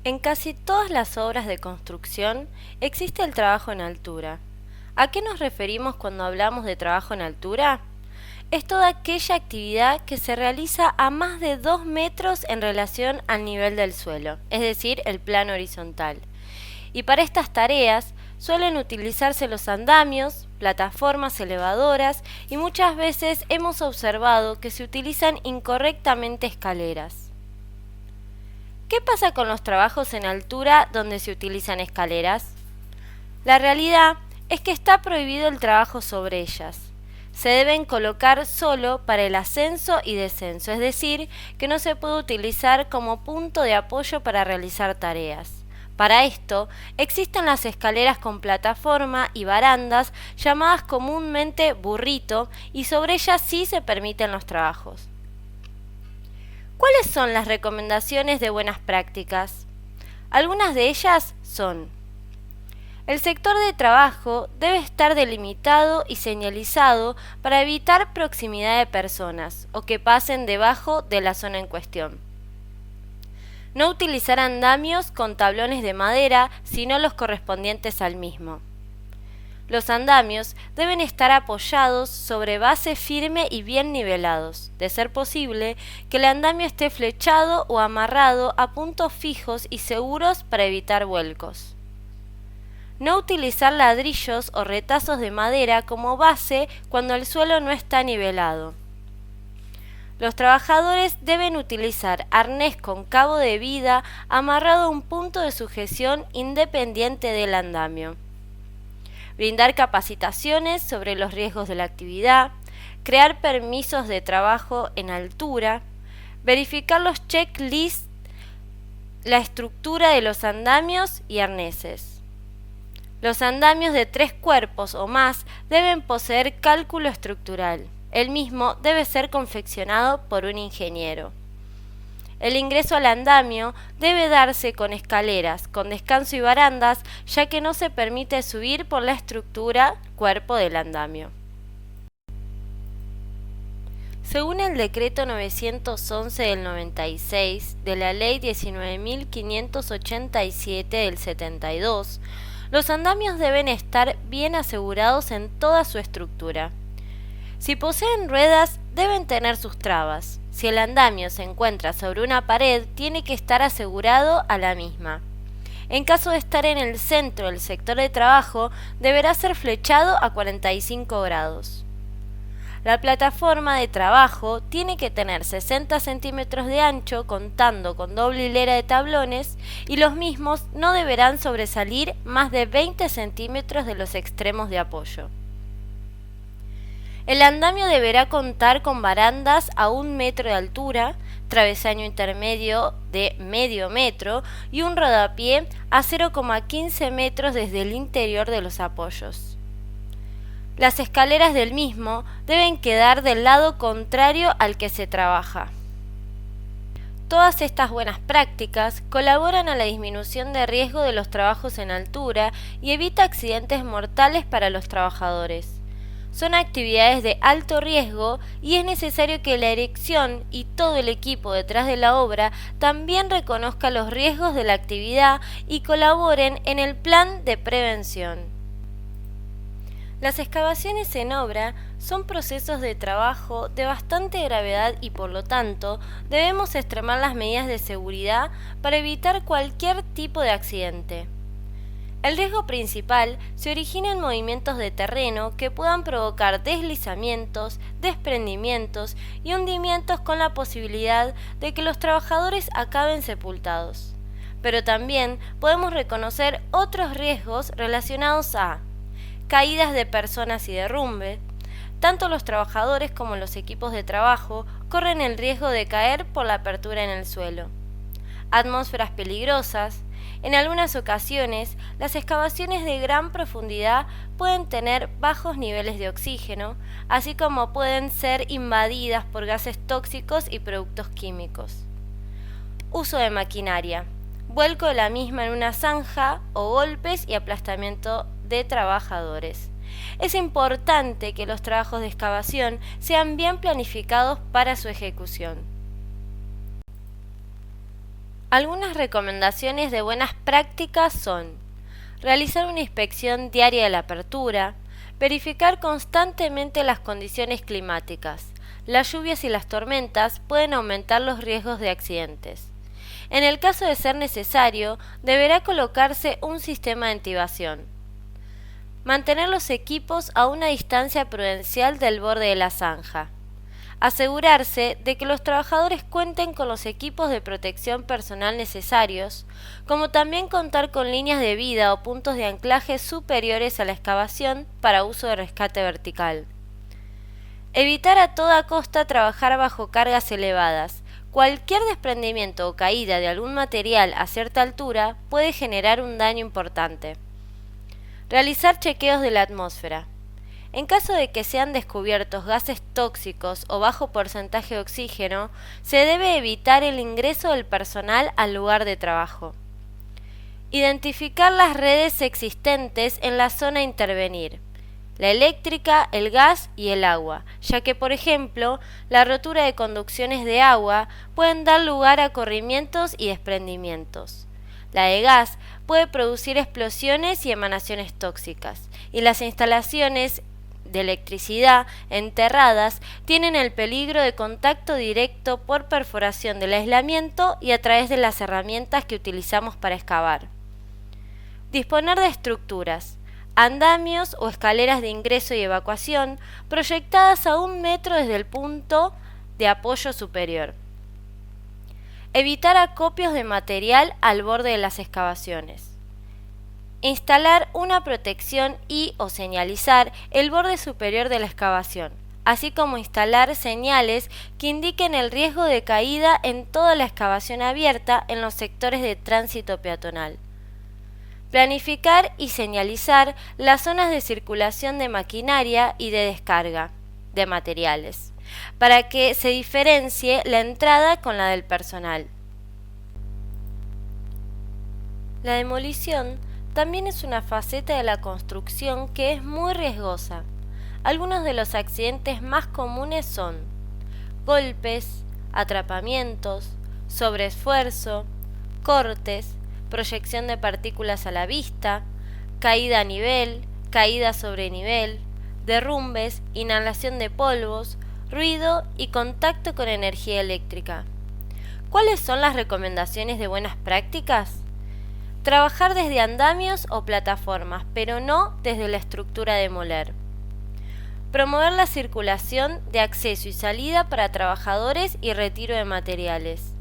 En casi todas las obras de construcción existe el trabajo en altura. ¿A qué nos referimos cuando hablamos de trabajo en altura? Es toda aquella actividad que se realiza a más de 2 metros en relación al nivel del suelo, es decir, el plano horizontal. Y para estas tareas suelen utilizarse los andamios, plataformas elevadoras y muchas veces hemos observado que se utilizan incorrectamente escaleras. ¿Qué pasa con los trabajos en altura donde se utilizan escaleras? La realidad es que está prohibido el trabajo sobre ellas. Se deben colocar solo para el ascenso y descenso, es decir, que no se puede utilizar como punto de apoyo para realizar tareas. Para esto, existen las escaleras con plataforma y barandas llamadas comúnmente burrito y sobre ellas sí se permiten los trabajos. ¿Cuáles son las recomendaciones de buenas prácticas? Algunas de ellas son: el sector de trabajo debe estar delimitado y señalizado para evitar proximidad de personas o que pasen debajo de la zona en cuestión. No utilizar andamios con tablones de madera, sino los correspondientes al mismo. Los andamios deben estar apoyados sobre base firme y bien nivelados. De ser posible, que el andamio esté flechado o amarrado a puntos fijos y seguros para evitar vuelcos. No utilizar ladrillos o retazos de madera como base cuando el suelo no está nivelado. Los trabajadores deben utilizar arnés con cabo de vida amarrado a un punto de sujeción independiente del andamio. Brindar capacitaciones sobre los riesgos de la actividad, crear permisos de trabajo en altura, verificar los checklists, la estructura de los andamios y arneses. Los andamios de 3 cuerpos o más deben poseer cálculo estructural. El mismo debe ser confeccionado por un ingeniero. El ingreso al andamio debe darse con escaleras, con descanso y barandas, ya que no se permite subir por la estructura cuerpo del andamio. Según el decreto 911 del 96 de la ley 19.587 del 72, los andamios deben estar bien asegurados en toda su estructura. Si poseen ruedas, deben tener sus trabas. Si el andamio se encuentra sobre una pared, tiene que estar asegurado a la misma. En caso de estar en el centro del sector de trabajo, deberá ser flechado a 45 grados. La plataforma de trabajo tiene que tener 60 centímetros de ancho contando con doble hilera de tablones y los mismos no deberán sobresalir más de 20 centímetros de los extremos de apoyo. El andamio deberá contar con barandas a 1 metro de altura, travesaño intermedio de medio metro y un rodapié a 0,15 metros desde el interior de los apoyos. Las escaleras del mismo deben quedar del lado contrario al que se trabaja. Todas estas buenas prácticas colaboran a la disminución de riesgo de los trabajos en altura y evita accidentes mortales para los trabajadores. Son actividades de alto riesgo y es necesario que la dirección y todo el equipo detrás de la obra también reconozca los riesgos de la actividad y colaboren en el plan de prevención. Las excavaciones en obra son procesos de trabajo de bastante gravedad y por lo tanto debemos extremar las medidas de seguridad para evitar cualquier tipo de accidente. El riesgo principal se origina en movimientos de terreno que puedan provocar deslizamientos, desprendimientos y hundimientos con la posibilidad de que los trabajadores acaben sepultados. Pero también podemos reconocer otros riesgos relacionados a caídas de personas y derrumbe. Tanto los trabajadores como los equipos de trabajo corren el riesgo de caer por la apertura en el suelo. Atmósferas peligrosas. En algunas ocasiones, las excavaciones de gran profundidad pueden tener bajos niveles de oxígeno, así como pueden ser invadidas por gases tóxicos y productos químicos. Uso de maquinaria. Vuelco de la misma en una zanja o golpes y aplastamiento de trabajadores. Es importante que los trabajos de excavación sean bien planificados para su ejecución. Algunas recomendaciones de buenas prácticas son realizar una inspección diaria de la apertura, verificar constantemente las condiciones climáticas. Las lluvias y las tormentas pueden aumentar los riesgos de accidentes. En el caso de ser necesario, deberá colocarse un sistema de intubación. Mantener los equipos a una distancia prudencial del borde de la zanja. Asegurarse de que los trabajadores cuenten con los equipos de protección personal necesarios, como también contar con líneas de vida o puntos de anclaje superiores a la excavación para uso de rescate vertical. Evitar a toda costa trabajar bajo cargas elevadas. Cualquier desprendimiento o caída de algún material a cierta altura puede generar un daño importante. Realizar chequeos de la atmósfera. En caso de que sean descubiertos gases tóxicos o bajo porcentaje de oxígeno, se debe evitar el ingreso del personal al lugar de trabajo. Identificar las redes existentes en la zona a intervenir. La eléctrica, el gas y el agua, ya que, por ejemplo, la rotura de conducciones de agua pueden dar lugar a corrimientos y desprendimientos. La de gas puede producir explosiones y emanaciones tóxicas, y las instalaciones de electricidad enterradas tienen el peligro de contacto directo por perforación del aislamiento y a través de las herramientas que utilizamos para excavar. Disponer de estructuras, andamios o escaleras de ingreso y evacuación proyectadas a 1 metro desde el punto de apoyo superior. Evitar acopios de material al borde de las excavaciones. Instalar una protección y o señalizar el borde superior de la excavación, así como instalar señales que indiquen el riesgo de caída en toda la excavación abierta en los sectores de tránsito peatonal. Planificar y señalizar las zonas de circulación de maquinaria y de descarga de materiales, para que se diferencie la entrada con la del personal. La demolición también es una faceta de la construcción que es muy riesgosa. Algunos de los accidentes más comunes son golpes, atrapamientos, sobreesfuerzo, cortes, proyección de partículas a la vista, caída a nivel, caída sobre nivel, derrumbes, inhalación de polvos, ruido y contacto con energía eléctrica. ¿Cuáles son las recomendaciones de buenas prácticas? Trabajar desde andamios o plataformas, pero no desde la estructura de demoler. Promover la circulación de acceso y salida para trabajadores y retiro de materiales.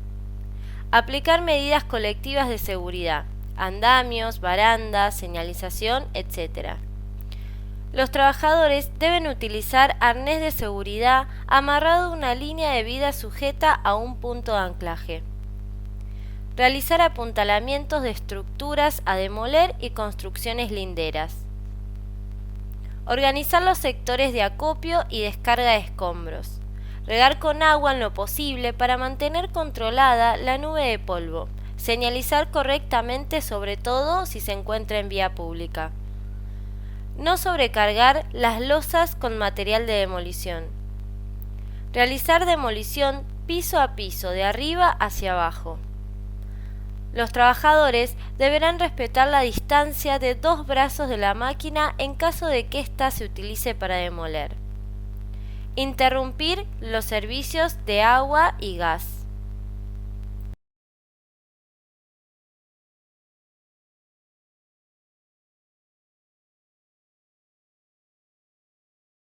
Aplicar medidas colectivas de seguridad, andamios, barandas, señalización, etc. Los trabajadores deben utilizar arnés de seguridad amarrado a una línea de vida sujeta a un punto de anclaje. Realizar apuntalamientos de estructuras a demoler y construcciones linderas. Organizar los sectores de acopio y descarga de escombros. Regar con agua en lo posible para mantener controlada la nube de polvo. Señalizar correctamente, sobre todo si se encuentra en vía pública. No sobrecargar las losas con material de demolición. Realizar demolición piso a piso, de arriba hacia abajo. Los trabajadores deberán respetar la distancia de 2 brazos de la máquina en caso de que ésta se utilice para demoler. Interrumpir los servicios de agua y gas.